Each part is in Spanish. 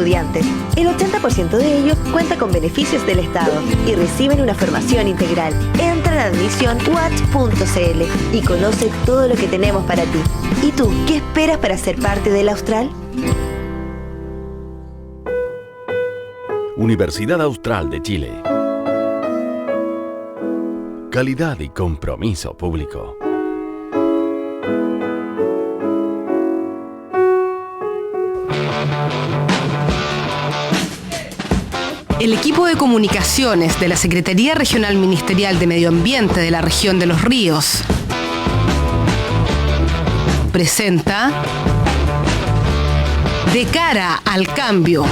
estudiantes. El 80% de ellos cuenta con beneficios del Estado y reciben una formación integral. Entra a la admisión watch.cl y conoce todo lo que tenemos para ti. ¿Y tú, qué esperas para ser parte del Austral? Universidad Austral de Chile. Calidad y compromiso público. El equipo de comunicaciones de la Secretaría Regional Ministerial de Medio Ambiente de la Región de los Ríos presenta De cara al cambio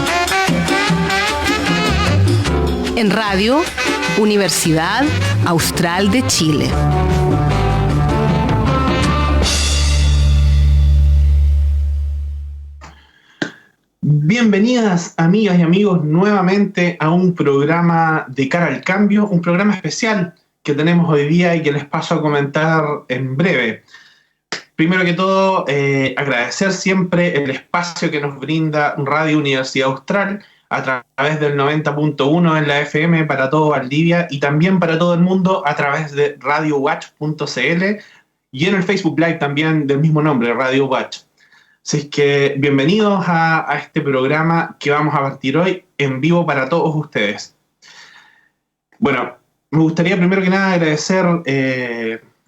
en Radio Universidad Austral de Chile. Bienvenidas amigas y amigos nuevamente a un programa de cara al cambio, un programa especial que tenemos hoy día y que les paso a comentar en breve. Primero que todo, agradecer siempre el espacio que nos brinda Radio Universidad Austral a través del 90.1 en la FM para todo Valdivia y también para todo el mundo a través de radiowatch.cl y en el Facebook Live también del mismo nombre, Radio Watch. Así es que bienvenidos a este programa que vamos a partir hoy en vivo para todos ustedes. Bueno, me gustaría primero que nada agradecer,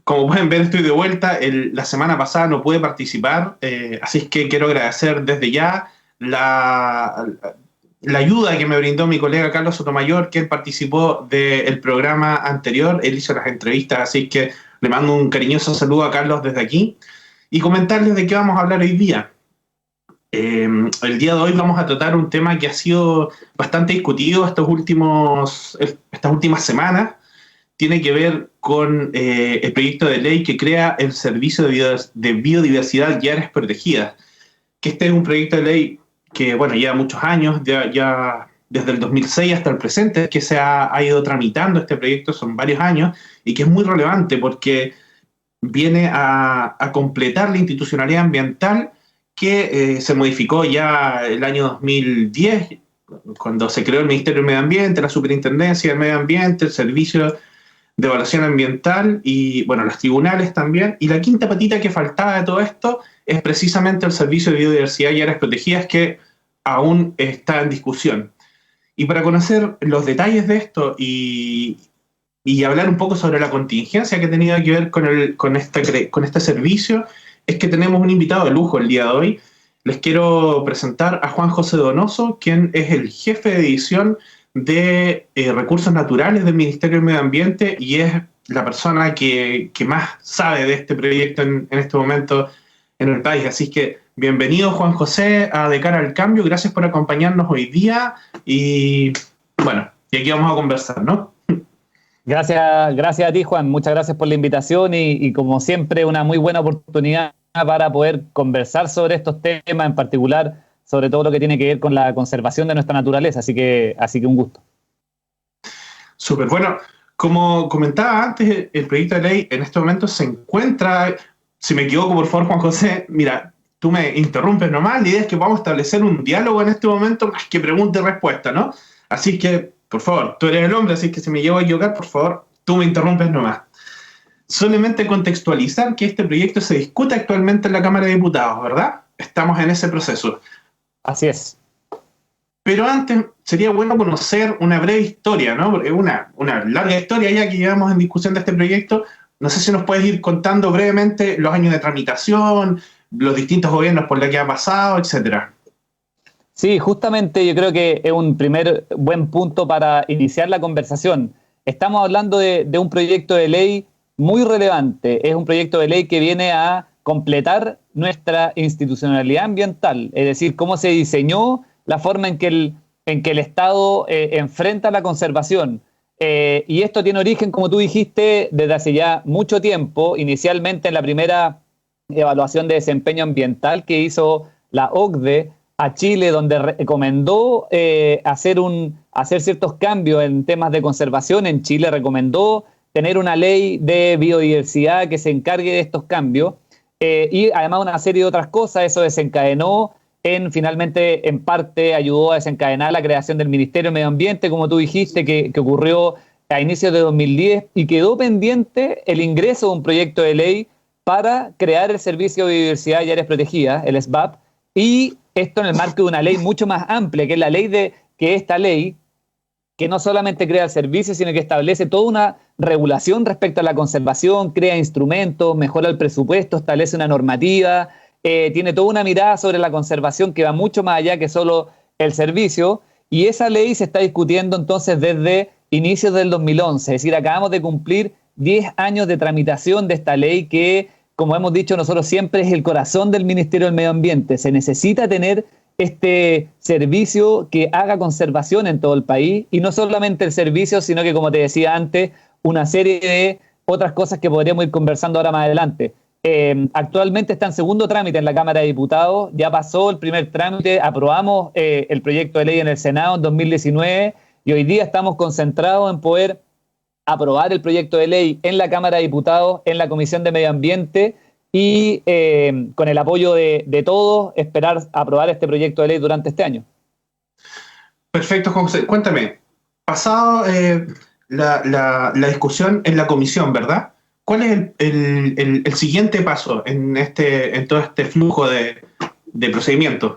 como pueden ver estoy de vuelta, la semana pasada no pude participar, así es que quiero agradecer desde ya la ayuda que me brindó mi colega Carlos Sotomayor, que él participó del programa anterior, él hizo las entrevistas, así que le mando un cariñoso saludo a Carlos desde aquí. Y comentarles de qué vamos a hablar hoy día. El día de hoy vamos a tratar un tema que ha sido bastante discutido estas últimas semanas. Tiene que ver con el proyecto de ley que crea el Servicio de Biodiversidad y Áreas Protegidas. Que este es un proyecto de ley que, bueno, lleva muchos años, ya desde el 2006 hasta el presente, que se ha ido tramitando este proyecto, son varios años, y que es muy relevante porque viene a completar la institucionalidad ambiental que se modificó ya el año 2010, cuando se creó el Ministerio del Medio Ambiente, la Superintendencia del Medio Ambiente, el Servicio de Evaluación Ambiental y, bueno, los tribunales también. Y la quinta patita que faltaba de todo esto es precisamente el Servicio de Biodiversidad y Áreas Protegidas, que aún está en discusión. Y para conocer los detalles de esto y hablar un poco sobre la contingencia que ha tenido que ver con este servicio, es que tenemos un invitado de lujo el día de hoy. Les quiero presentar a Juan José Donoso, quien es el jefe de edición de Recursos Naturales del Ministerio del Medio Ambiente y es la persona que más sabe de este proyecto en este momento en el país. Así que bienvenido, Juan José, a De cara al cambio. Gracias por acompañarnos hoy día y, bueno, y aquí vamos a conversar, ¿no? Gracias a ti, Juan. Muchas gracias por la invitación y como siempre, una muy buena oportunidad para poder conversar sobre estos temas, en particular sobre todo lo que tiene que ver con la conservación de nuestra naturaleza. Así que un gusto. Súper. Bueno, como comentaba antes, el proyecto de ley en este momento se encuentra, si me equivoco, por favor, Juan José, mira, tú me interrumpes nomás, la idea es que vamos a establecer un diálogo en este momento más que pregunta y respuesta, ¿no? Así que, por favor, tú eres el hombre, así que si me llevo a equivocar, por favor, tú me interrumpes nomás. Solamente contextualizar que este proyecto se discute actualmente en la Cámara de Diputados, ¿verdad? Estamos en ese proceso. Así es. Pero antes sería bueno conocer una breve historia, ¿no? Porque una larga historia ya que llevamos en discusión de este proyecto. No sé si nos puedes ir contando brevemente los años de tramitación, los distintos gobiernos por los que ha pasado, etcétera. Sí, justamente yo creo que es un primer buen punto para iniciar la conversación. Estamos hablando de un proyecto de ley muy relevante. Es un proyecto de ley que viene a completar nuestra institucionalidad ambiental, es decir, cómo se diseñó la forma en que el Estado enfrenta la conservación. Y esto tiene origen, como tú dijiste, desde hace ya mucho tiempo, inicialmente en la primera evaluación de desempeño ambiental que hizo la OCDE a Chile, donde recomendó hacer ciertos cambios en temas de conservación. En Chile recomendó tener una ley de biodiversidad que se encargue de estos cambios y además una serie de otras cosas. Eso desencadenó finalmente, en parte, ayudó a desencadenar la creación del Ministerio de Medio Ambiente, como tú dijiste, que ocurrió a inicios de 2010 y quedó pendiente el ingreso de un proyecto de ley para crear el Servicio de Biodiversidad y Áreas Protegidas, el SBAP, y esto en el marco de una ley mucho más amplia, que es la ley que esta ley, que no solamente crea el servicio, sino que establece toda una regulación respecto a la conservación, crea instrumentos, mejora el presupuesto, establece una normativa, tiene toda una mirada sobre la conservación que va mucho más allá que solo el servicio, y esa ley se está discutiendo entonces desde inicios del 2011, es decir, acabamos de cumplir 10 años de tramitación de esta ley que, como hemos dicho nosotros siempre, es el corazón del Ministerio del Medio Ambiente. Se necesita tener este servicio que haga conservación en todo el país, y no solamente el servicio, sino que, como te decía antes, una serie de otras cosas que podríamos ir conversando ahora más adelante. Actualmente está en segundo trámite en la Cámara de Diputados, ya pasó el primer trámite, aprobamos el proyecto de ley en el Senado en 2019 y hoy día estamos concentrados en poder aprobar el proyecto de ley en la Cámara de Diputados, en la Comisión de Medio Ambiente y con el apoyo de todos, esperar aprobar este proyecto de ley durante este año. Perfecto, José. Cuéntame, pasado la discusión en la comisión, ¿verdad? ¿Cuál es el siguiente paso en todo este flujo de procedimientos?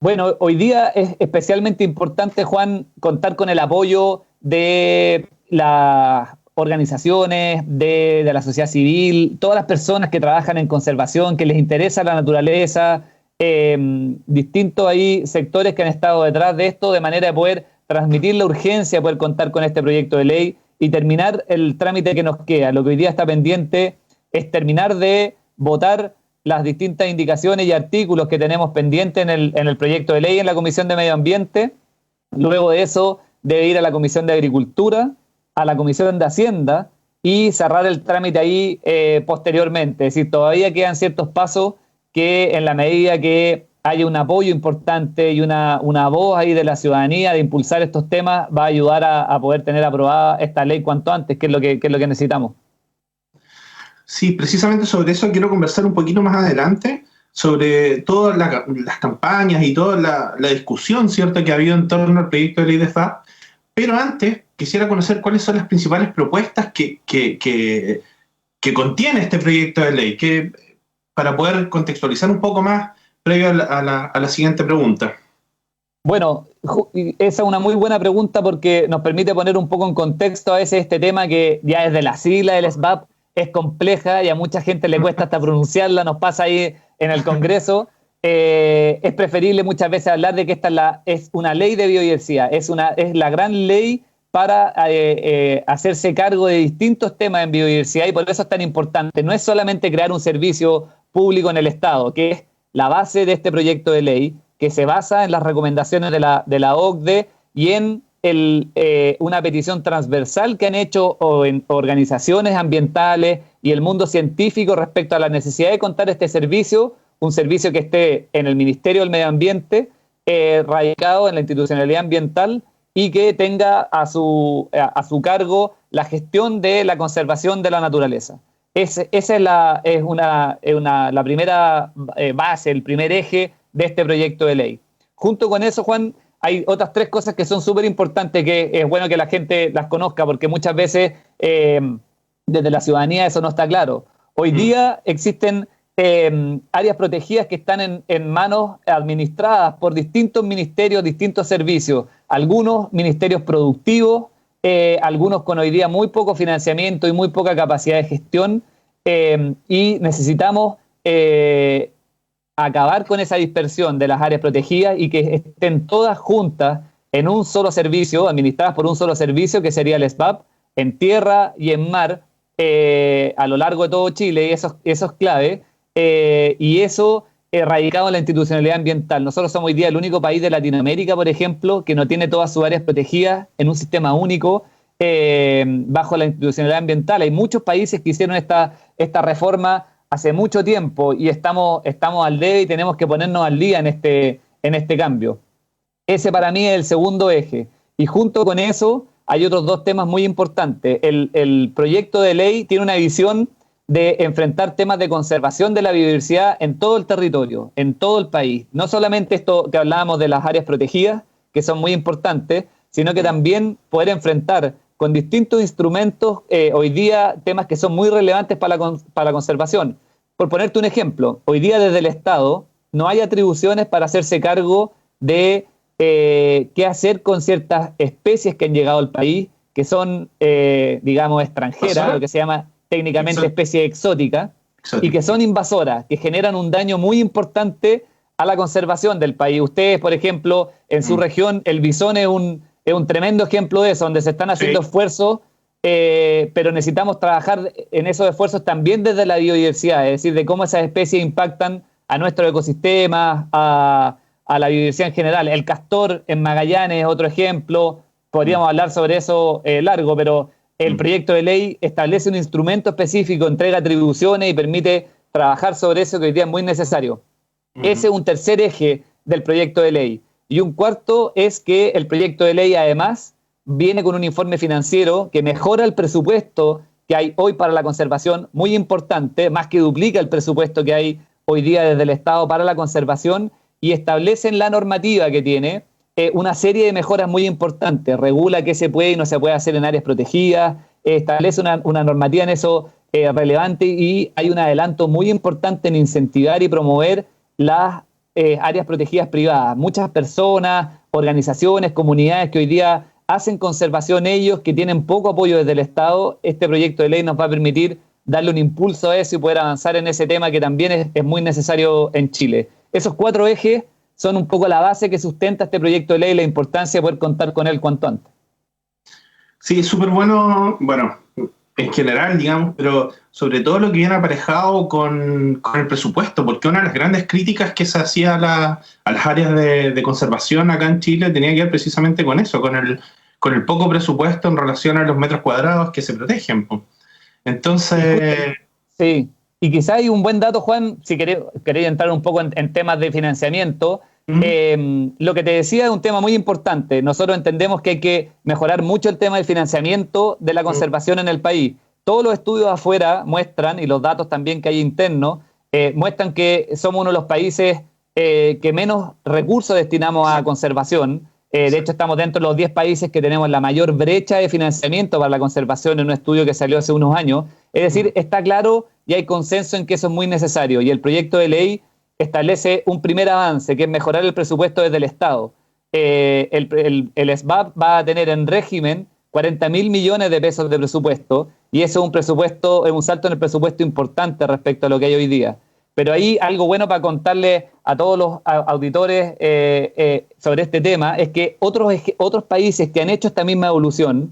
Bueno, hoy día es especialmente importante, Juan, contar con el apoyo de las organizaciones, de la sociedad civil, todas las personas que trabajan en conservación, que les interesa la naturaleza, distintos ahí sectores que han estado detrás de esto, de manera de poder transmitir la urgencia de poder contar con este proyecto de ley y terminar el trámite que nos queda. Lo que hoy día está pendiente es terminar de votar las distintas indicaciones y artículos que tenemos pendientes en el proyecto de ley en la Comisión de Medio Ambiente. Luego de eso debe ir a la Comisión de Agricultura, a la Comisión de Hacienda y cerrar el trámite ahí posteriormente. Es decir, todavía quedan ciertos pasos que, en la medida que haya un apoyo importante y una voz ahí de la ciudadanía de impulsar estos temas, va a ayudar a poder tener aprobada esta ley cuanto antes, que es lo que necesitamos. Sí, precisamente sobre eso quiero conversar un poquito más adelante, sobre todas las campañas y toda la discusión, ¿cierto?, que ha habido en torno al proyecto de ley de SBAP. Pero antes quisiera conocer cuáles son las principales propuestas que contiene este proyecto de ley, para poder contextualizar un poco más previo a la siguiente pregunta. Bueno, esa es una muy buena pregunta porque nos permite poner un poco en contexto a veces este tema que ya desde la sigla del SBAP es compleja y a mucha gente le cuesta hasta pronunciarla, nos pasa ahí en el Congreso. Es preferible muchas veces hablar de que esta es una ley de biodiversidad, es la gran ley para hacerse cargo de distintos temas en biodiversidad, y por eso es tan importante. No es solamente crear un servicio público en el Estado, que es la base de este proyecto de ley, que se basa en las recomendaciones de la OCDE y en una petición transversal que han hecho organizaciones ambientales y el mundo científico respecto a la necesidad de contar este servicio, un servicio que esté en el Ministerio del Medio Ambiente, radicado en la institucionalidad ambiental y que tenga a su cargo la gestión de la conservación de la naturaleza. Esa es la primera base, el primer eje de este proyecto de ley. Junto con eso, Juan, hay otras 3 cosas que son súper importantes, que es bueno que la gente las conozca, porque muchas veces desde la ciudadanía eso no está claro. Hoy día existen áreas protegidas que están en manos administradas por distintos ministerios, distintos servicios, algunos ministerios productivos, algunos con hoy día muy poco financiamiento y muy poca capacidad de gestión, y necesitamos acabar con esa dispersión de las áreas protegidas y que estén todas juntas en un solo servicio, administradas por un solo servicio, que sería el SBAP, en tierra y en mar, a lo largo de todo Chile, y eso es clave, y eso radicado en la institucionalidad ambiental. Nosotros somos hoy día el único país de Latinoamérica, por ejemplo, que no tiene todas sus áreas protegidas en un sistema único bajo la institucionalidad ambiental. Hay muchos países que hicieron esta reforma hace mucho tiempo y estamos al debe y tenemos que ponernos al día en este cambio. Ese para mí es el segundo eje. Y junto con eso hay otros 2 temas muy importantes. El proyecto de ley tiene una visión de enfrentar temas de conservación de la biodiversidad en todo el territorio, en todo el país. No solamente esto que hablábamos de las áreas protegidas, que son muy importantes, sino que también poder enfrentar con distintos instrumentos hoy día temas que son muy relevantes para la conservación. Por ponerte un ejemplo, hoy día desde el Estado no hay atribuciones para hacerse cargo de qué hacer con ciertas especies que han llegado al país, que son, digamos, extranjeras, lo que se llama técnicamente especie exótica, y que son invasoras, que generan un daño muy importante a la conservación del país. Ustedes, por ejemplo, en su región, el bisón es un tremendo ejemplo de eso, donde se están haciendo esfuerzos, pero necesitamos trabajar en esos esfuerzos también desde la biodiversidad, es decir, de cómo esas especies impactan a nuestro ecosistema, a la biodiversidad en general. El castor en Magallanes es otro ejemplo, podríamos hablar sobre eso largo, pero el proyecto de ley establece un instrumento específico, entrega atribuciones y permite trabajar sobre eso, que hoy día es muy necesario. Ese es un tercer eje del proyecto de ley. Y un cuarto es que el proyecto de ley además viene con un informe financiero que mejora el presupuesto que hay hoy para la conservación, muy importante, más que duplica el presupuesto que hay hoy día desde el Estado para la conservación, y establece en la normativa que tiene una serie de mejoras muy importantes. Regula qué se puede y no se puede hacer en áreas protegidas, establece una normativa en eso relevante, y hay un adelanto muy importante en incentivar y promover las áreas protegidas privadas. Muchas personas, organizaciones, comunidades que hoy día hacen conservación, ellos que tienen poco apoyo desde el Estado, este proyecto de ley nos va a permitir darle un impulso a eso y poder avanzar en ese tema que también es muy necesario en Chile. Esos 4 ejes son un poco la base que sustenta este proyecto de ley y la importancia de poder contar con él cuanto antes. Sí, es súper bueno, en general, digamos, pero sobre todo lo que viene aparejado con el presupuesto, porque una de las grandes críticas que se hacía a las áreas de conservación acá en Chile tenía que ver precisamente con eso, con el poco presupuesto en relación a los metros cuadrados que se protegen. Entonces... Sí, y quizá hay un buen dato, Juan, si queréis entrar un poco en temas de financiamiento. Lo que te decía es un tema muy importante. Nosotros entendemos que hay que mejorar mucho el tema del financiamiento de la conservación en el país. Todos los estudios afuera muestran, y los datos también que hay internos, muestran que somos uno de los países que menos recursos destinamos a conservación. De hecho, estamos dentro de los 10 países que tenemos la mayor brecha de financiamiento para la conservación en un estudio que salió hace unos años. Es decir, está claro y hay consenso en que eso es muy necesario. Y el proyecto de ley establece un primer avance, que es mejorar el presupuesto desde el Estado. El SBAP va a tener en régimen 40.000 millones de pesos de presupuesto, y eso es un salto en el presupuesto importante respecto a lo que hay hoy día. Pero ahí algo bueno para contarle a todos los auditores sobre este tema es que otros países que han hecho esta misma evolución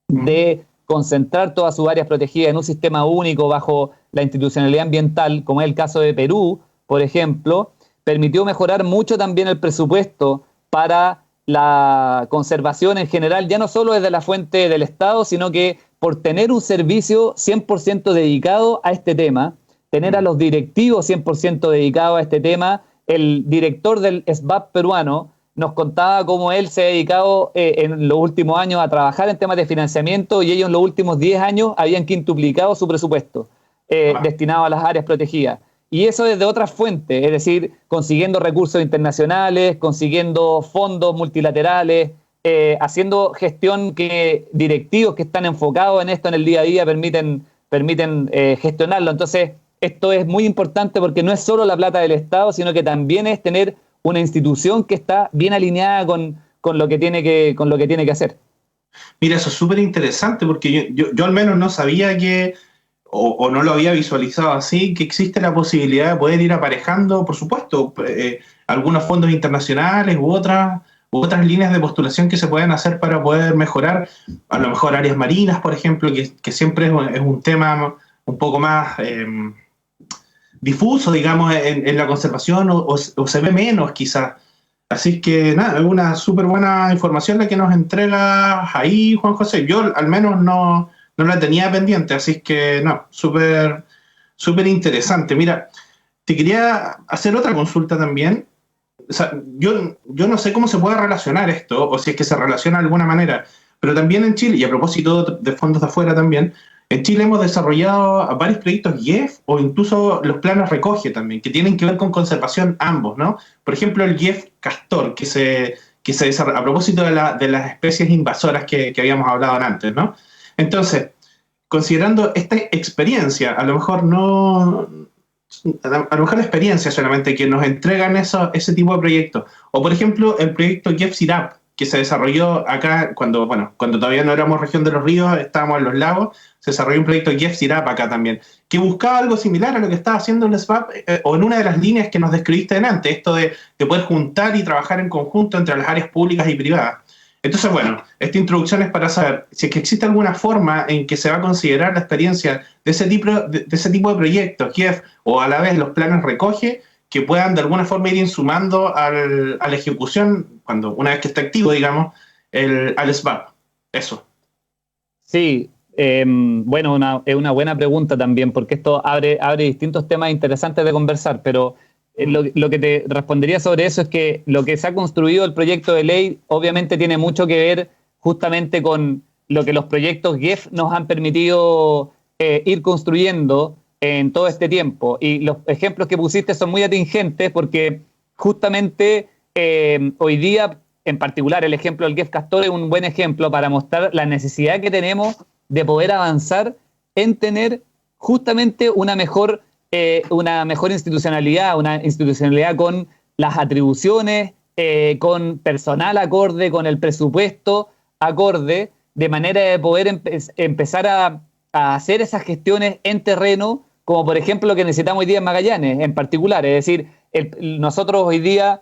de concentrar todas sus áreas protegidas en un sistema único bajo la institucionalidad ambiental, como es el caso de Perú, por ejemplo, permitió mejorar mucho también el presupuesto para la conservación en general, ya no solo desde la fuente del Estado, sino que por tener un servicio 100% dedicado a este tema, tener a los directivos 100% dedicados a este tema. El director del SBAP peruano nos contaba cómo él se ha dedicado en los últimos años a trabajar en temas de financiamiento, y ellos en los últimos 10 años habían quintuplicado su presupuesto destinado a las áreas protegidas. Y eso desde otras fuentes, es decir, consiguiendo recursos internacionales, consiguiendo fondos multilaterales, haciendo gestión que directivos que están enfocados en esto en el día a día permiten gestionarlo. Entonces, esto es muy importante porque no es solo la plata del Estado, sino que también es tener una institución que está bien alineada con lo que tiene que hacer. Mira, eso es súper interesante porque yo al menos no sabía que, o no lo había visualizado así, que existe la posibilidad de poder ir aparejando, por supuesto, algunos fondos internacionales u otras líneas de postulación que se pueden hacer para poder mejorar, a lo mejor áreas marinas, por ejemplo, que siempre es un tema un poco más difuso, digamos, en la conservación, o se ve menos quizás. Así que nada, es una súper buena información la que nos entrega ahí, Juan José. Yo al menos no la tenía pendiente, así que no, súper interesante. Mira, te quería hacer otra consulta también. O sea, yo no sé cómo se puede relacionar esto, o si es que se relaciona de alguna manera, pero también en Chile, y a propósito de fondos de afuera también, En Chile hemos desarrollado varios proyectos GEF o incluso los planos recoge también, que tienen que ver con conservación ambos, ¿no? Por ejemplo, el GEF Castor, que se desarrolla a propósito de las especies invasoras que habíamos hablado antes, ¿no? Entonces, considerando esta experiencia, a lo mejor la experiencia solamente que nos entregan ese tipo de proyectos, o por ejemplo, el proyecto GEF SIRAP, que se desarrolló acá cuando todavía no éramos región de los ríos, estábamos en los lagos, se desarrolló un proyecto GEF SIRAP acá también, que buscaba algo similar a lo que estaba haciendo el SBAP, o en una de las líneas que nos describiste delante, esto de poder juntar y trabajar en conjunto entre las áreas públicas y privadas. Entonces, bueno, esta introducción es para saber si es que existe alguna forma en que se va a considerar la experiencia de ese tipo de proyectos, GEF, o a la vez los planes recoge, que puedan de alguna forma ir insumando a la ejecución, una vez que esté activo, digamos, al SBAP. Eso. Sí, bueno, es una buena pregunta también, porque esto abre distintos temas interesantes de conversar, pero lo que te respondería sobre eso es que lo que se ha construido el proyecto de ley obviamente tiene mucho que ver justamente con lo que los proyectos GEF nos han permitido ir construyendo en todo este tiempo. Y los ejemplos que pusiste son muy atingentes porque justamente hoy día, en particular, el ejemplo del GEF Castor es un buen ejemplo para mostrar la necesidad que tenemos de poder avanzar en tener justamente una mejor institucionalidad, una institucionalidad con las atribuciones, con personal acorde, con el presupuesto acorde, de manera de poder empezar a hacer esas gestiones en terreno, como por ejemplo lo que necesitamos hoy día en Magallanes, en particular. Es decir, nosotros hoy día,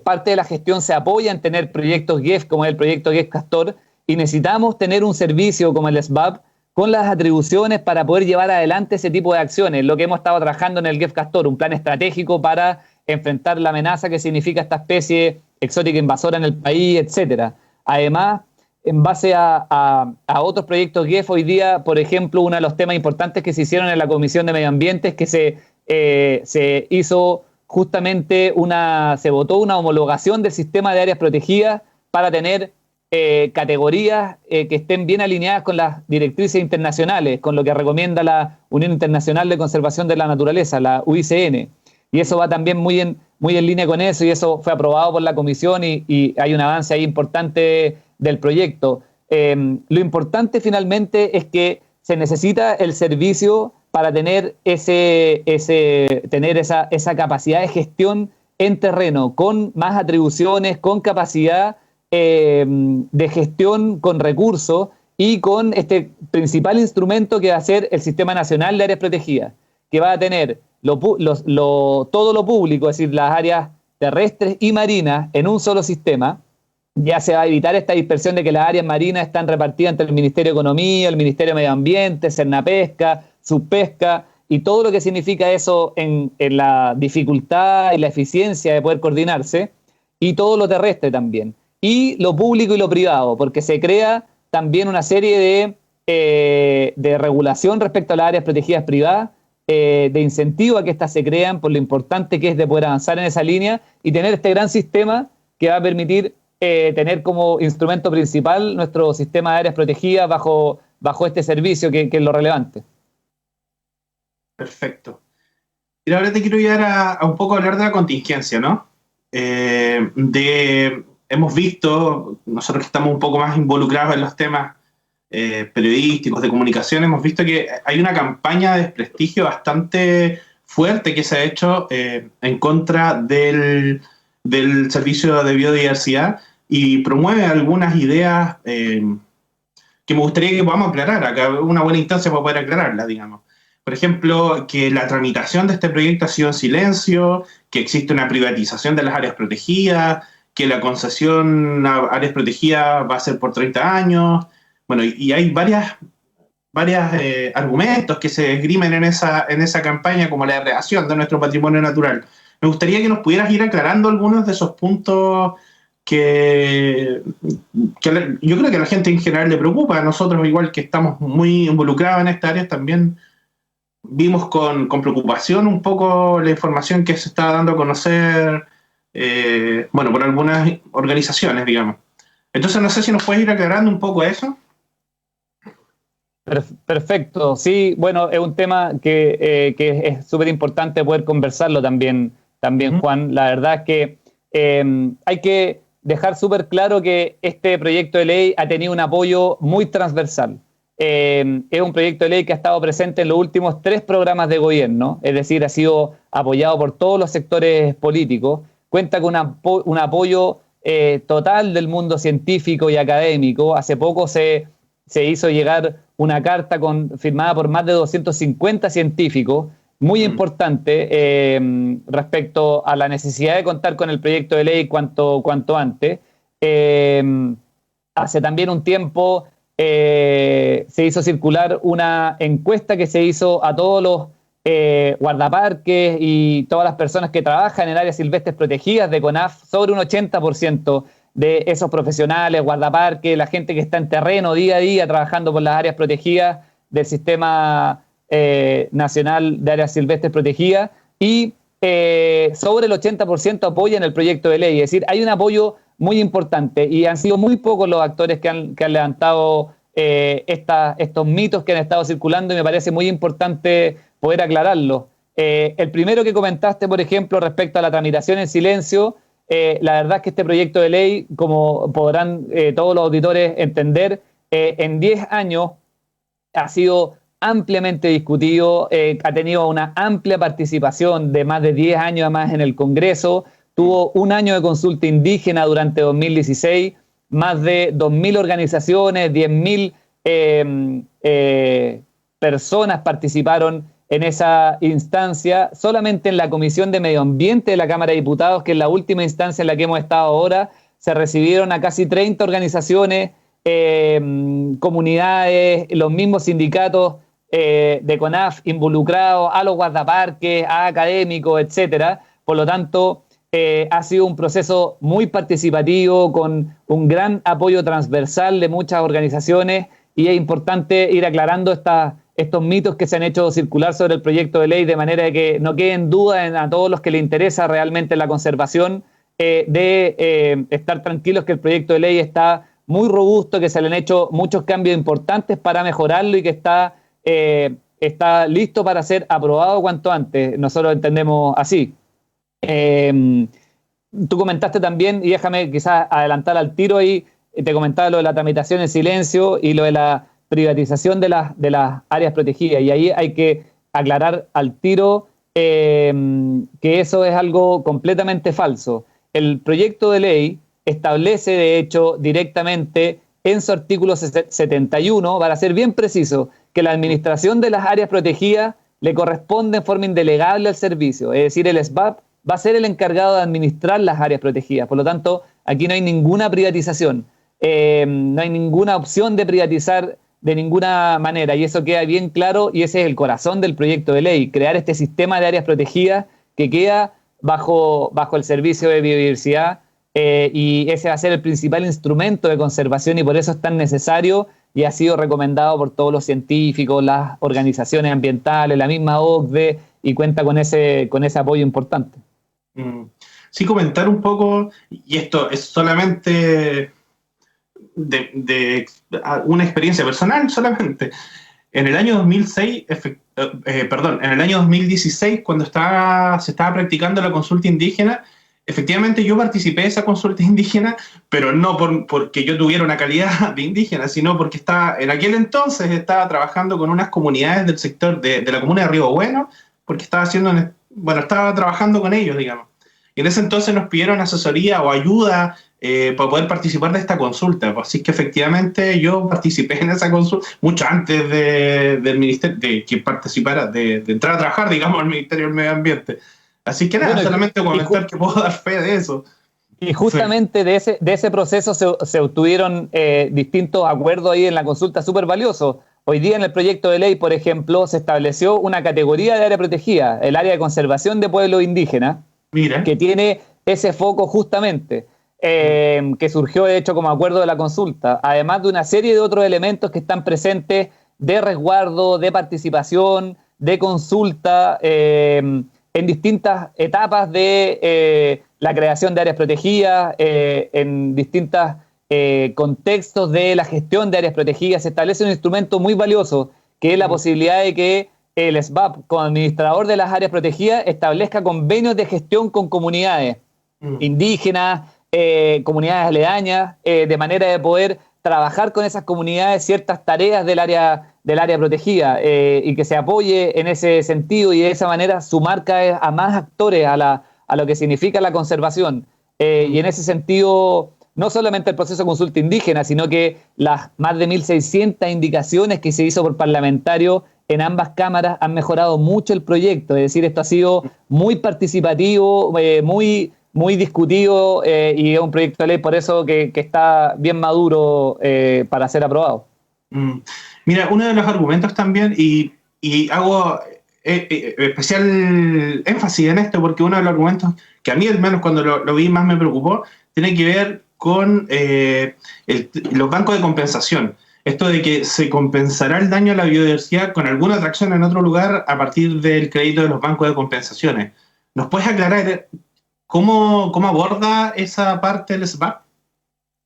parte de la gestión se apoya en tener proyectos GEF, como el proyecto GEF Castor, y necesitamos tener un servicio como el SBAP, con las atribuciones para poder llevar adelante ese tipo de acciones. Lo que hemos estado trabajando en el GEF Castor, un plan estratégico para enfrentar la amenaza que significa esta especie exótica invasora en el país, etcétera. Además, en base a otros proyectos GEF, hoy día, por ejemplo, uno de los temas importantes que se hicieron en la Comisión de Medio Ambiente es que se hizo justamente se votó una homologación del sistema de áreas protegidas para tener categorías que estén bien alineadas con las directrices internacionales, con lo que recomienda la Unión Internacional de Conservación de la Naturaleza, la UICN. Y eso va también muy en línea con eso, y eso fue aprobado por la Comisión y hay un avance ahí importante del proyecto. Lo importante finalmente es que se necesita el servicio para tener esa capacidad de gestión en terreno, con más atribuciones, con capacidad de gestión con recursos y con este principal instrumento que va a ser el Sistema Nacional de Áreas Protegidas, que va a tener todo lo público, es decir, las áreas terrestres y marinas en un solo sistema. Ya se va a evitar esta dispersión de que las áreas marinas están repartidas entre el Ministerio de Economía, el Ministerio de Medio Ambiente, Cernapesca, Subpesca, y todo lo que significa eso en la dificultad y la eficiencia de poder coordinarse, y todo lo terrestre también. Y lo público y lo privado, porque se crea también una serie de regulación respecto a las áreas protegidas privadas, de incentivo a que éstas se crean, por lo importante que es de poder avanzar en esa línea y tener este gran sistema que va a permitir tener como instrumento principal nuestro sistema de áreas protegidas bajo este servicio que es lo relevante. Perfecto. Y ahora te quiero llevar a un poco hablar de la contingencia, ¿no? Hemos visto, nosotros que estamos un poco más involucrados en los temas periodísticos, de comunicación, hemos visto que hay una campaña de desprestigio bastante fuerte que se ha hecho en contra del Servicio de Biodiversidad y promueve algunas ideas que me gustaría que podamos aclarar. Acá una buena instancia para poder aclararlas, digamos. Por ejemplo, que la tramitación de este proyecto ha sido en silencio, que existe una privatización de las áreas protegidas, que la concesión a áreas protegidas va a ser por 30 años. Bueno, y hay varios argumentos que se esgrimen en esa campaña, como la degradación de nuestro patrimonio natural. Me gustaría que nos pudieras ir aclarando algunos de esos puntos que yo creo que a la gente en general le preocupa. A nosotros, igual que estamos muy involucrados en esta área, también vimos con preocupación un poco la información que se está dando a conocer por algunas organizaciones, digamos. Entonces no sé si nos puedes ir aclarando un poco eso. Perfecto, sí, bueno, es un tema que es súper importante poder conversarlo también, Juan. La verdad es que hay que dejar súper claro que este proyecto de ley ha tenido un apoyo muy transversal. Es un proyecto de ley que ha estado presente en los últimos 3 programas de gobierno, es decir, ha sido apoyado por todos los sectores políticos, cuenta con un apoyo total del mundo científico y académico. Hace poco se hizo llegar una carta firmada por más de 250 científicos, muy importante respecto a la necesidad de contar con el proyecto de ley cuanto antes. Hace también un tiempo se hizo circular una encuesta que se hizo a todos los guardaparques y todas las personas que trabajan en áreas silvestres protegidas de CONAF, sobre un 80% de esos profesionales, guardaparques, la gente que está en terreno día a día trabajando por las áreas protegidas del Sistema Nacional de Áreas Silvestres Protegidas, y sobre el 80% apoyan el proyecto de ley. Es decir, hay un apoyo muy importante y han sido muy pocos los actores que han levantado estos mitos que han estado circulando, y me parece muy importante poder aclararlo. El primero que comentaste, por ejemplo, respecto a la tramitación en silencio, la verdad es que este proyecto de ley, como podrán todos los auditores entender, en 10 años ha sido ampliamente discutido, ha tenido una amplia participación de más de 10 años además en el Congreso, tuvo un año de consulta indígena durante 2016, más de 2.000 organizaciones, 10.000 personas participaron en esa instancia. Solamente en la Comisión de Medio Ambiente de la Cámara de Diputados, que es la última instancia en la que hemos estado ahora, se recibieron a casi 30 organizaciones, comunidades, los mismos sindicatos de CONAF involucrados, a los guardaparques, a académicos, etcétera. Por lo tanto, ha sido un proceso muy participativo, con un gran apoyo transversal de muchas organizaciones, y es importante ir aclarando estos mitos que se han hecho circular sobre el proyecto de ley, de manera de que no queden dudas a todos los que les interesa realmente la conservación, de estar tranquilos que el proyecto de ley está muy robusto, que se le han hecho muchos cambios importantes para mejorarlo y que está listo para ser aprobado cuanto antes. Nosotros entendemos así. Tú comentaste también, y déjame quizás adelantar al tiro ahí, te comentaba lo de la tramitación en silencio y lo de la privatización de las áreas protegidas, y ahí hay que aclarar al tiro que eso es algo completamente falso. El proyecto de ley establece, de hecho, directamente en su artículo 71, para ser bien preciso, que la administración de las áreas protegidas le corresponde en forma indelegable al servicio, es decir, el SBAP va a ser el encargado de administrar las áreas protegidas. Por lo tanto, aquí no hay ninguna privatización, no hay ninguna opción de privatizar de ninguna manera, y eso queda bien claro, y ese es el corazón del proyecto de ley, crear este sistema de áreas protegidas que queda bajo el Servicio de Biodiversidad, y ese va a ser el principal instrumento de conservación, y por eso es tan necesario y ha sido recomendado por todos los científicos, las organizaciones ambientales, la misma OCDE, y cuenta con ese apoyo importante. Sí, comentar un poco, y esto es solamente de una experiencia personal solamente. En el año 2006, en el año 2016, cuando se estaba practicando la consulta indígena, efectivamente yo participé de esa consulta indígena, pero no porque yo tuviera una calidad de indígena, sino porque en aquel entonces estaba trabajando con unas comunidades del sector de la comuna de Río Bueno, porque estaba trabajando con ellos, digamos. Y en ese entonces nos pidieron asesoría o ayuda para poder participar de esta consulta. Así que efectivamente yo participé en esa consulta mucho antes del ministerio, de que participara, de entrar a trabajar, digamos, al Ministerio del Medio Ambiente. Así que nada, bueno, solamente comentar que puedo dar fe de eso. Y justamente sí, de ese proceso se obtuvieron distintos acuerdos ahí en la consulta súper valiosos. Hoy día en el proyecto de ley, por ejemplo, se estableció una categoría de área protegida, el área de conservación de pueblos indígenas, que tiene ese foco justamente, que surgió de hecho como acuerdo de la consulta, además de una serie de otros elementos que están presentes de resguardo, de participación, de consulta, en distintas etapas de la creación de áreas protegidas, en distintas contextos de la gestión de áreas protegidas, se establece un instrumento muy valioso, que es la posibilidad de que el SBAP, como administrador de las áreas protegidas, establezca convenios de gestión con comunidades indígenas, comunidades aledañas, de manera de poder trabajar con esas comunidades ciertas tareas del área protegida, y que se apoye en ese sentido y de esa manera sumar cada vez a más actores a lo que significa la conservación. Y en ese sentido, no solamente el proceso de consulta indígena, sino que las más de 1.600 indicaciones que se hizo por parlamentarios en ambas cámaras han mejorado mucho el proyecto. Es decir, esto ha sido muy participativo, muy discutido, y es un proyecto de ley por eso que está bien maduro para ser aprobado. Mira, uno de los argumentos también, y hago especial énfasis en esto, porque uno de los argumentos que a mí al menos cuando lo vi más me preocupó, tiene que ver con los bancos de compensación. Esto de que se compensará el daño a la biodiversidad con alguna atracción en otro lugar a partir del crédito de los bancos de compensaciones. ¿Nos puedes aclarar cómo aborda esa parte del SBAP?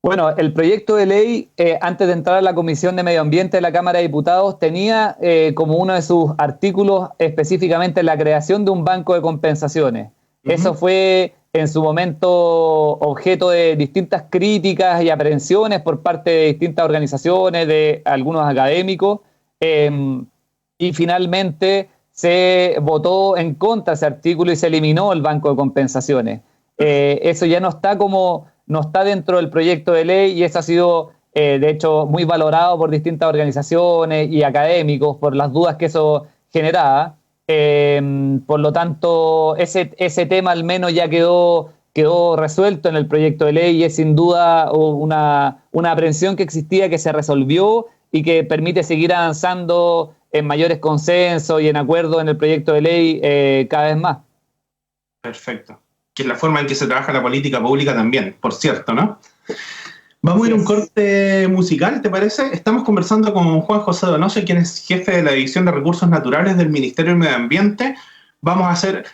Bueno, el proyecto de ley, antes de entrar a la Comisión de Medio Ambiente de la Cámara de Diputados, tenía como uno de sus artículos específicamente la creación de un banco de compensaciones. Eso fue en su momento objeto de distintas críticas y aprehensiones por parte de distintas organizaciones, de algunos académicos, y finalmente se votó en contra de ese artículo y se eliminó el banco de compensaciones. Eso ya no está dentro del proyecto de ley, y eso ha sido, de hecho, muy valorado por distintas organizaciones y académicos por las dudas que eso generaba. Por lo tanto, ese tema al menos ya quedó resuelto en el proyecto de ley, y es sin duda una aprehensión que existía, que se resolvió y que permite seguir avanzando en mayores consensos y en acuerdo en el proyecto de ley cada vez más. Perfecto. Que es la forma en que se trabaja la política pública también, por cierto, ¿no? Vamos a ir a un corte musical, ¿te parece? Estamos conversando con Juan José Donoso, quien es jefe de la División de Recursos Naturales del Ministerio del Medio Ambiente. Ha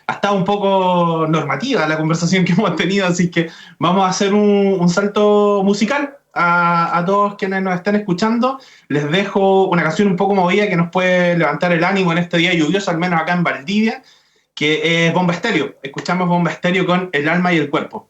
estado un poco normativa la conversación que hemos tenido, así que vamos a hacer un salto musical a todos quienes nos están escuchando. Les dejo una canción un poco movida que nos puede levantar el ánimo en este día lluvioso, al menos acá en Valdivia, que es Bomba Estéreo. Escuchamos Bomba Estéreo con El alma y el cuerpo.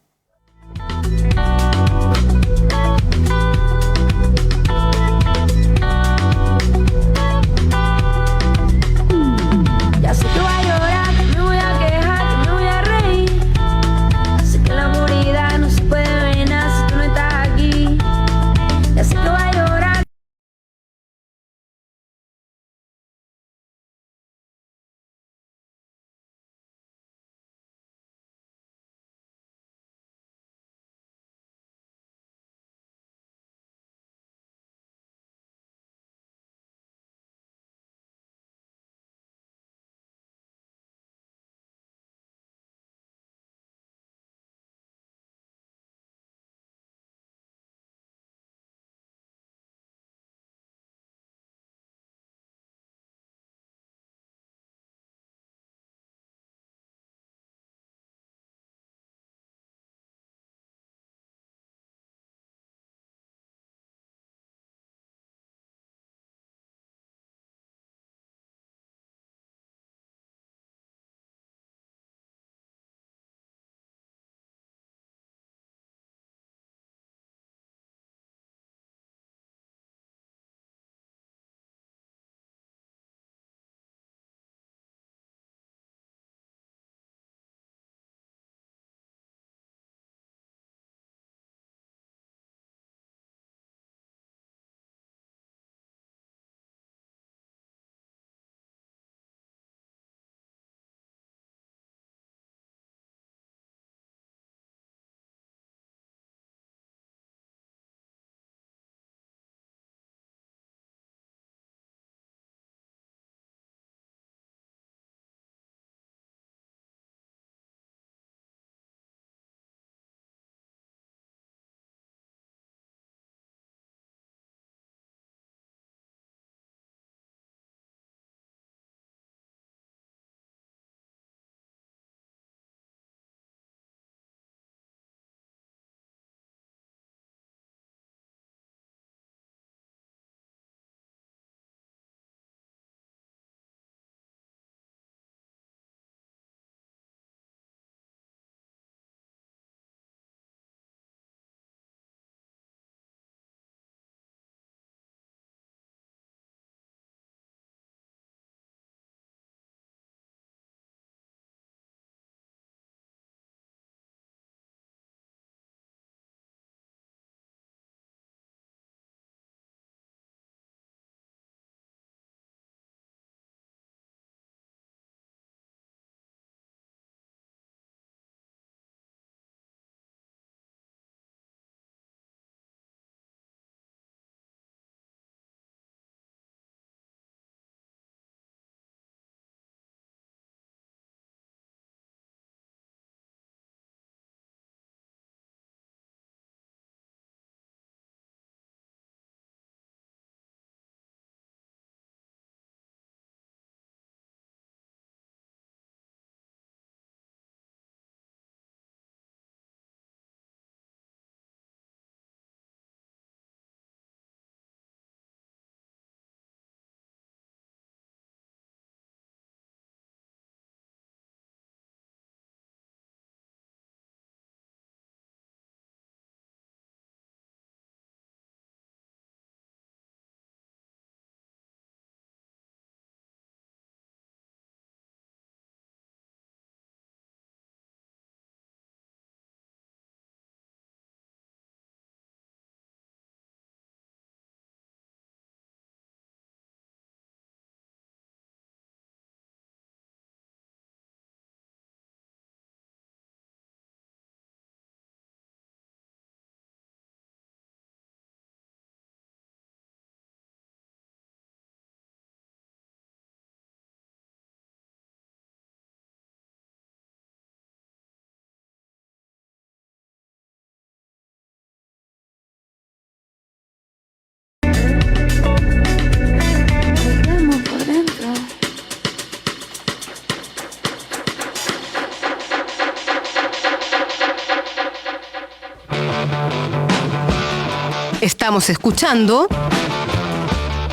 Estamos escuchando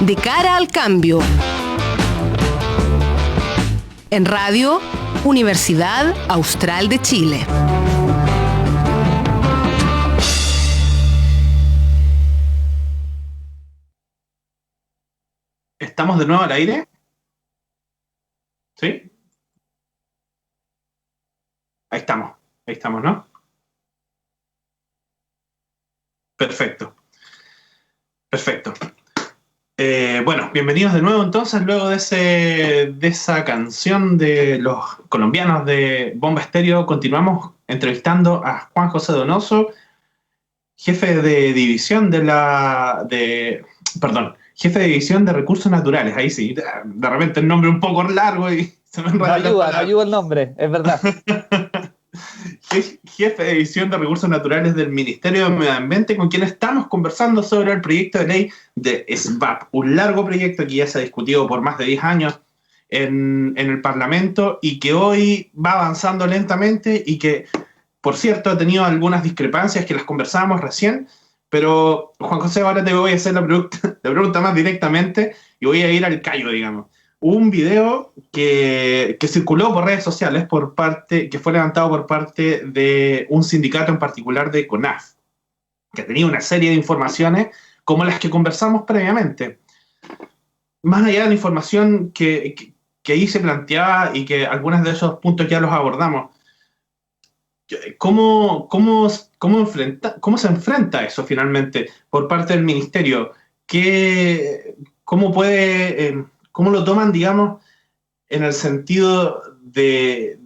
De Cara al Cambio en Radio Universidad Austral de Chile. ¿Estamos de nuevo al aire? ¿Sí? Ahí estamos, ¿no? Perfecto. Bueno, bienvenidos de nuevo entonces, luego de esa canción de los colombianos de Bomba Estéreo. Continuamos entrevistando a Juan José Donoso, jefe de división jefe de división de recursos naturales. Ahí sí, de repente el nombre un poco largo y se me enreda. No ayuda el nombre, es verdad. Jefe de división de recursos naturales del Ministerio de Medio Ambiente, con quien estamos conversando sobre el proyecto de ley de SVAP, un largo proyecto que ya se ha discutido por más de 10 años en el Parlamento y que hoy va avanzando lentamente y que, por cierto, ha tenido algunas discrepancias que las conversábamos recién, pero Juan José, ahora te voy a hacer la pregunta más directamente y voy a ir al callo, digamos. Hubo un video que circuló por redes sociales que fue levantado por parte de un sindicato en particular de CONAF, que tenía una serie de informaciones como las que conversamos previamente. Más allá de la información que ahí se planteaba y que algunos de esos puntos ya los abordamos, ¿cómo se enfrenta eso finalmente por parte del Ministerio? ¿Cómo lo toman, digamos, en el sentido de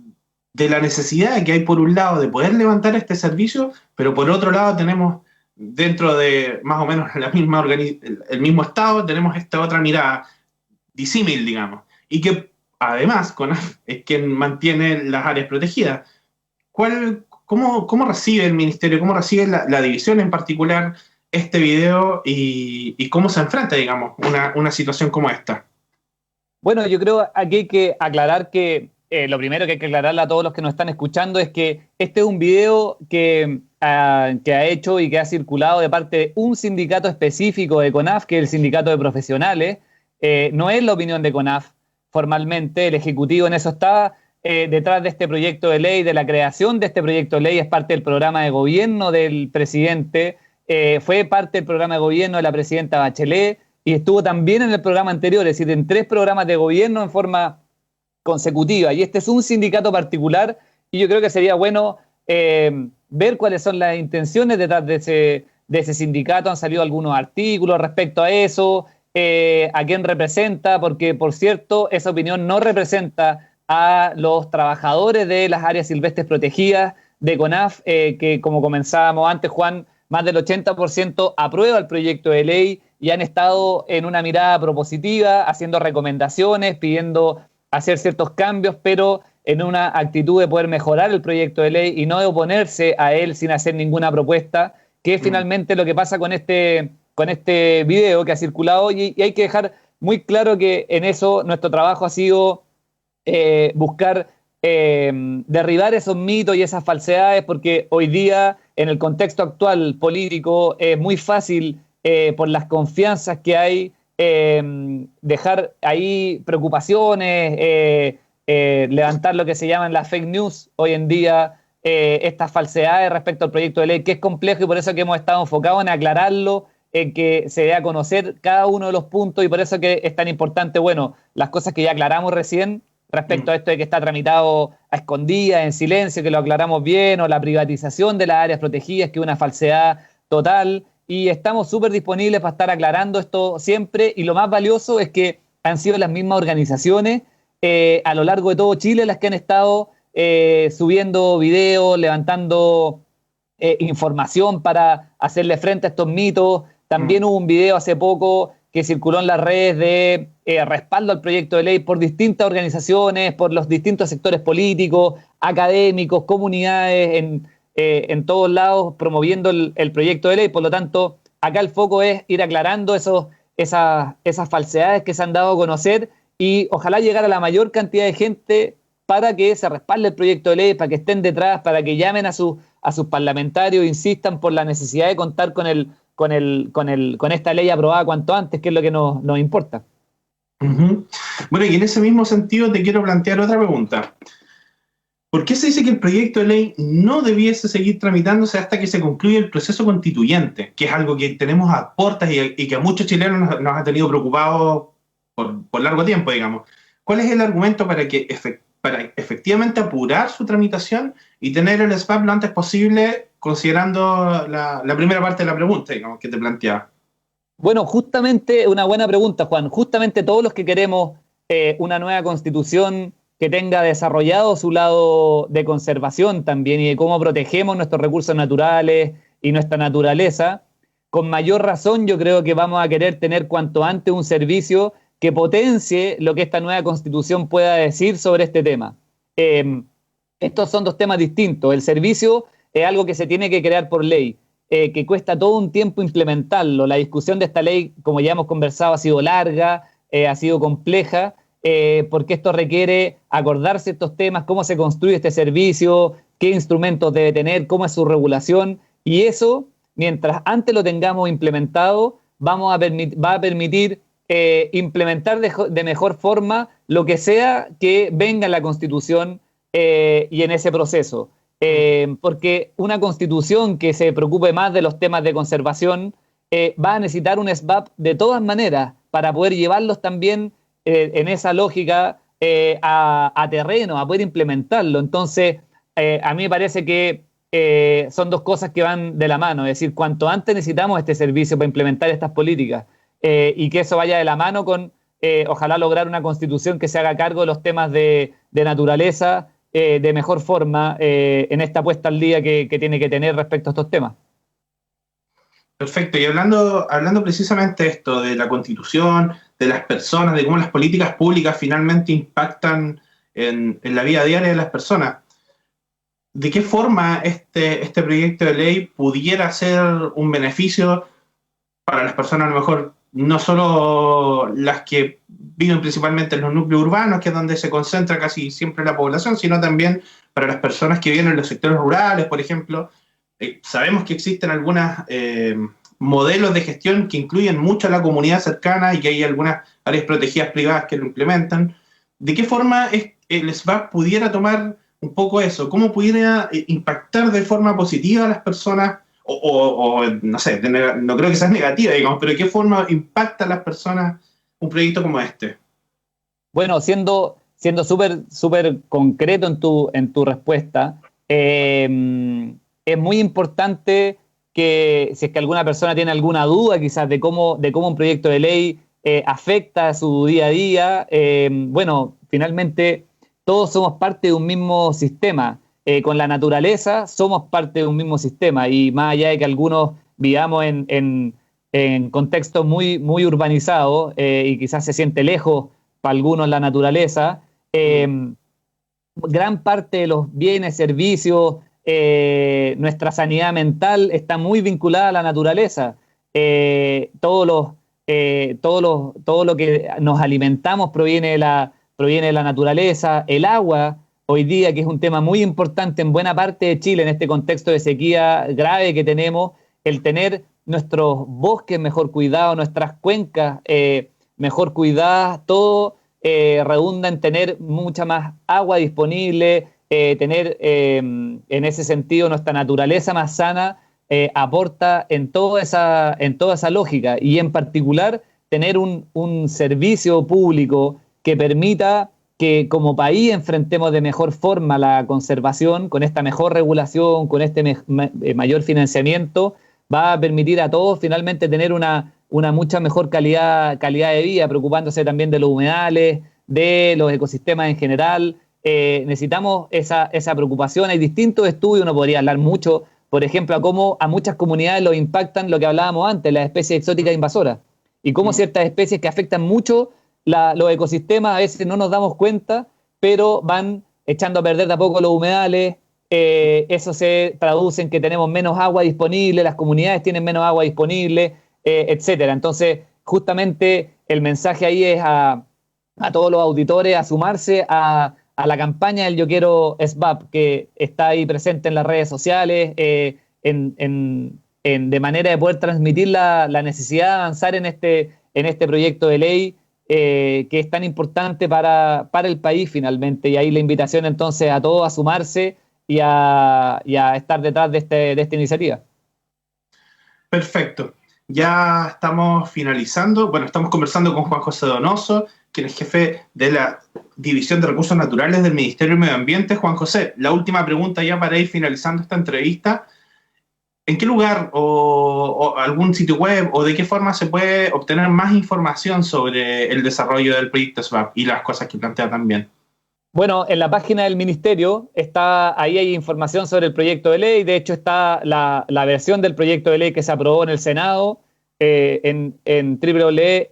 la necesidad que hay, por un lado, de poder levantar este servicio, pero por otro lado tenemos, dentro de más o menos el mismo Estado, tenemos esta otra mirada disímil, digamos, y que además CONAF es quien mantiene las áreas protegidas? ¿Cómo recibe el Ministerio, cómo recibe la división en particular este video y cómo se enfrenta, digamos, una situación como esta? Bueno, yo creo aquí hay que aclarar que lo primero que hay que aclararle a todos los que nos están escuchando es que este es un video que ha hecho y que ha circulado de parte de un sindicato específico de CONAF, que es el Sindicato de Profesionales. No es la opinión de CONAF formalmente, el Ejecutivo en eso está detrás de este proyecto de ley, de la creación de este proyecto de ley, es parte del programa de gobierno del presidente, fue parte del programa de gobierno de la presidenta Bachelet, y estuvo también en el programa anterior, es decir, en 3 programas de gobierno en forma consecutiva. Y este es un sindicato particular y yo creo que sería bueno ver cuáles son las intenciones detrás de ese sindicato. Han salido algunos artículos respecto a eso, a quién representa, porque, por cierto, esa opinión no representa a los trabajadores de las áreas silvestres protegidas de CONAF, que, como comenzábamos antes, Juan, más del 80% aprueba el proyecto de ley y han estado en una mirada propositiva, haciendo recomendaciones, pidiendo hacer ciertos cambios, pero en una actitud de poder mejorar el proyecto de ley y no de oponerse a él sin hacer ninguna propuesta, que es finalmente lo que pasa con este video que ha circulado hoy. Y hay que dejar muy claro que en eso nuestro trabajo ha sido buscar derribar esos mitos y esas falsedades, porque hoy día, en el contexto actual político, es muy fácil, por las confianzas que hay, dejar ahí preocupaciones, levantar lo que se llaman las fake news hoy en día, estas falsedades respecto al proyecto de ley, que es complejo, y por eso que hemos estado enfocados en aclararlo, en que se dé a conocer cada uno de los puntos, y por eso que es tan importante, bueno, las cosas que ya aclaramos recién respecto a esto de que está tramitado a escondidas, en silencio, que lo aclaramos bien, o la privatización de las áreas protegidas, que es una falsedad total, y estamos súper disponibles para estar aclarando esto siempre, y lo más valioso es que han sido las mismas organizaciones a lo largo de todo Chile las que han estado subiendo videos, levantando información para hacerle frente a estos mitos. También hubo un video hace poco que circuló en las redes de respaldo al proyecto de ley por distintas organizaciones, por los distintos sectores políticos, académicos, comunidades, en todos lados promoviendo el proyecto de ley. Por lo tanto, acá el foco es ir aclarando esas falsedades que se han dado a conocer y ojalá llegar a la mayor cantidad de gente para que se respalde el proyecto de ley, para que estén detrás, para que llamen a sus parlamentarios, insistan por la necesidad de contar con el con esta ley aprobada cuanto antes, que es lo que nos importa. Uh-huh. Bueno, y en ese mismo sentido te quiero plantear otra pregunta. ¿Por qué se dice que el proyecto de ley no debiese seguir tramitándose hasta que se concluya el proceso constituyente, que es algo que tenemos a puertas y que a muchos chilenos nos ha tenido preocupados por largo tiempo, digamos? ¿Cuál es el argumento para efectivamente apurar su tramitación y tener el SVAP lo antes posible, considerando la primera parte de la pregunta, digamos, que te planteaba? Bueno, justamente una buena pregunta, Juan. Justamente todos los que queremos una nueva constitución que tenga desarrollado su lado de conservación también y de cómo protegemos nuestros recursos naturales y nuestra naturaleza, con mayor razón yo creo que vamos a querer tener cuanto antes un servicio que potencie lo que esta nueva constitución pueda decir sobre este tema. Estos son dos temas distintos. El servicio es algo que se tiene que crear por ley, que cuesta todo un tiempo implementarlo. La discusión de esta ley, como ya hemos conversado, ha sido larga, ha sido compleja, porque esto requiere acordarse estos temas, cómo se construye este servicio, qué instrumentos debe tener, cómo es su regulación, y eso, mientras antes lo tengamos implementado, va a permitir implementar de mejor forma lo que sea que venga en la Constitución y en ese proceso. Porque una Constitución que se preocupe más de los temas de conservación va a necesitar un SVAP de todas maneras para poder llevarlos también en esa lógica a terreno, a poder implementarlo. Entonces, a mí me parece que son dos cosas que van de la mano, es decir, cuanto antes necesitamos este servicio para implementar estas políticas y que eso vaya de la mano con, ojalá, lograr una constitución que se haga cargo de los temas de naturaleza de mejor forma en esta puesta al día que tiene que tener respecto a estos temas. Perfecto, y hablando precisamente de esto, de la Constitución, de las personas, de cómo las políticas públicas finalmente impactan en la vida diaria de las personas, ¿de qué forma este proyecto de ley pudiera ser un beneficio para las personas, a lo mejor no solo las que viven principalmente en los núcleos urbanos, que es donde se concentra casi siempre la población, sino también para las personas que viven en los sectores rurales, por ejemplo? Sabemos que existen algunos modelos de gestión que incluyen mucho a la comunidad cercana y que hay algunas áreas protegidas privadas que lo implementan. ¿De qué forma el SVAP pudiera tomar un poco eso? ¿Cómo pudiera impactar de forma positiva a las personas? O no sé, no creo que sea negativa, digamos, pero ¿de qué forma impacta a las personas un proyecto como este? Bueno, siendo súper concreto en tu respuesta, es muy importante que, si es que alguna persona tiene alguna duda quizás de cómo un proyecto de ley afecta a su día a día, bueno, finalmente todos somos parte de un mismo sistema. Con la naturaleza somos parte de un mismo sistema, y más allá de que algunos vivamos en contextos muy, muy urbanizados y quizás se siente lejos para algunos la naturaleza, gran parte de los bienes, servicios, nuestra sanidad mental está muy vinculada a la naturaleza. Todo lo que nos alimentamos proviene de la naturaleza. El agua, hoy día, que es un tema muy importante en buena parte de Chile, en este contexto de sequía grave que tenemos, el tener nuestros bosques mejor cuidados, nuestras cuencas mejor cuidadas, todo redunda en tener mucha más agua disponible, tener en ese sentido nuestra naturaleza más sana, aporta en toda esa lógica, y en particular tener un servicio público que permita que como país enfrentemos de mejor forma la conservación, con esta mejor regulación, con este mayor financiamiento, va a permitir a todos finalmente tener una mucha mejor calidad de vida, preocupándose también de los humedales, de los ecosistemas en general. Necesitamos esa preocupación. Hay distintos estudios, uno podría hablar mucho, por ejemplo, a cómo a muchas comunidades lo impactan lo que hablábamos antes, las especies exóticas invasoras, y cómo ciertas especies que afectan mucho los ecosistemas a veces no nos damos cuenta, pero van echando a perder de a poco los humedales. Eso se traduce en que tenemos menos agua disponible, las comunidades tienen menos agua disponible, etcétera. Entonces, justamente el mensaje ahí es a todos los auditores a sumarse a la campaña del Yo Quiero SVAP, que está ahí presente en las redes sociales, en de manera de poder transmitir la necesidad de avanzar en este proyecto de ley que es tan importante para el país finalmente. Y ahí la invitación entonces a todos a sumarse y a estar detrás de esta iniciativa. Perfecto. Ya estamos finalizando. Bueno, estamos conversando con Juan José Donoso, quien es jefe de la División de Recursos Naturales del Ministerio de Medio Ambiente. Juan José, la última pregunta ya para ir finalizando esta entrevista. ¿En qué lugar o algún sitio web o de qué forma se puede obtener más información sobre el desarrollo del proyecto SMAP y las cosas que plantea también? Bueno, en la página del Ministerio ahí hay información sobre el proyecto de ley. De hecho, está la versión del proyecto de ley que se aprobó en el Senado en www.mma.gov.cl.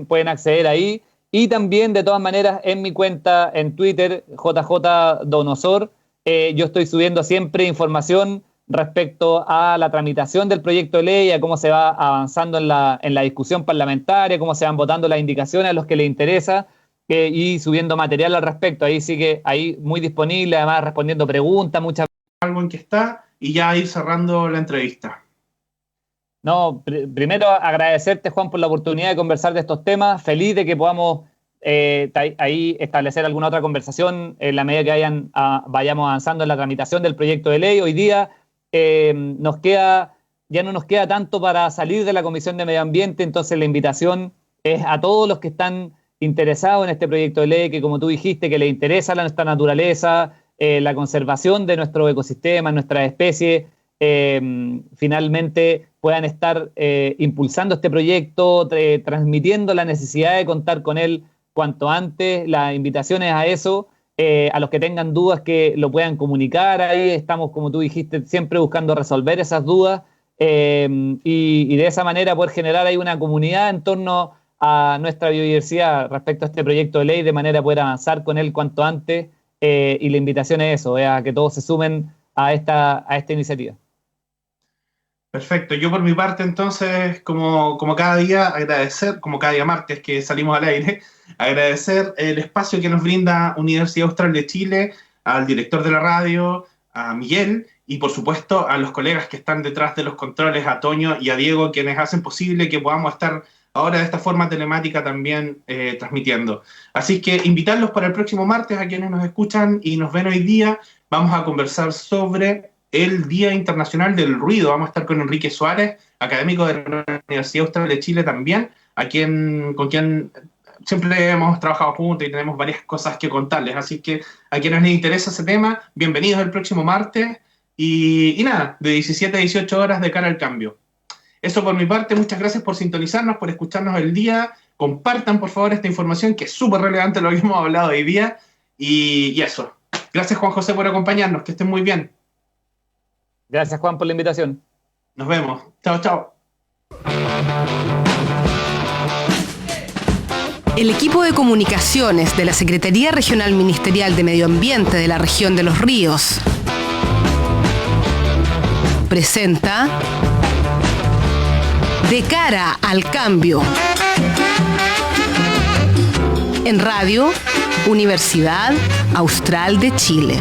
Pueden acceder ahí. Y también, de todas maneras, en mi cuenta en Twitter, JJ Donosor, yo estoy subiendo siempre información respecto a la tramitación del proyecto de ley, a cómo se va avanzando en la discusión parlamentaria, cómo se van votando las indicaciones a los que les interesa, y subiendo material al respecto. Ahí sí que ahí muy disponible, además respondiendo preguntas, muchas. Algo en que está, y ya ir cerrando la entrevista. No, primero agradecerte, Juan, por la oportunidad de conversar de estos temas. Feliz de que podamos ahí establecer alguna otra conversación en la medida que vayamos avanzando en la tramitación del proyecto de ley. Hoy día ya no nos queda tanto para salir de la Comisión de Medio Ambiente, entonces la invitación es a todos los que están interesados en este proyecto de ley, que como tú dijiste, que les interesa nuestra naturaleza, la conservación de nuestro ecosistema, nuestras especies, finalmente puedan estar impulsando este proyecto, transmitiendo la necesidad de contar con él cuanto antes. La invitación es a eso, a los que tengan dudas que lo puedan comunicar. Ahí estamos, como tú dijiste, siempre buscando resolver esas dudas y de esa manera poder generar ahí una comunidad en torno a nuestra biodiversidad respecto a este proyecto de ley, de manera de poder avanzar con él cuanto antes, y la invitación es eso, a que todos se sumen a esta iniciativa. Perfecto. Yo por mi parte, entonces, como cada día, agradecer, como cada día martes que salimos al aire, agradecer el espacio que nos brinda Universidad Austral de Chile, al director de la radio, a Miguel, y por supuesto a los colegas que están detrás de los controles, a Toño y a Diego, quienes hacen posible que podamos estar ahora de esta forma telemática también transmitiendo. Así que invitarlos para el próximo martes a quienes nos escuchan y nos ven hoy día. Vamos a conversar sobre el Día Internacional del Ruido. Vamos a estar con Enrique Suárez, académico de la Universidad Austral de Chile también, con quien siempre hemos trabajado juntos y tenemos varias cosas que contarles. Así que a quienes les interesa ese tema, bienvenidos el próximo martes. Y nada, de 17 a 18 horas de cara al cambio. Eso por mi parte. Muchas gracias por sintonizarnos, por escucharnos el día. Compartan, por favor, esta información que es súper relevante lo que hemos hablado hoy día. Y eso. Gracias, Juan José, por acompañarnos. Que estén muy bien. Gracias, Juan, por la invitación. Nos vemos. Chao, chao. El equipo de comunicaciones de la Secretaría Regional Ministerial de Medio Ambiente de la Región de los Ríos presenta De cara al cambio en Radio Universidad Austral de Chile.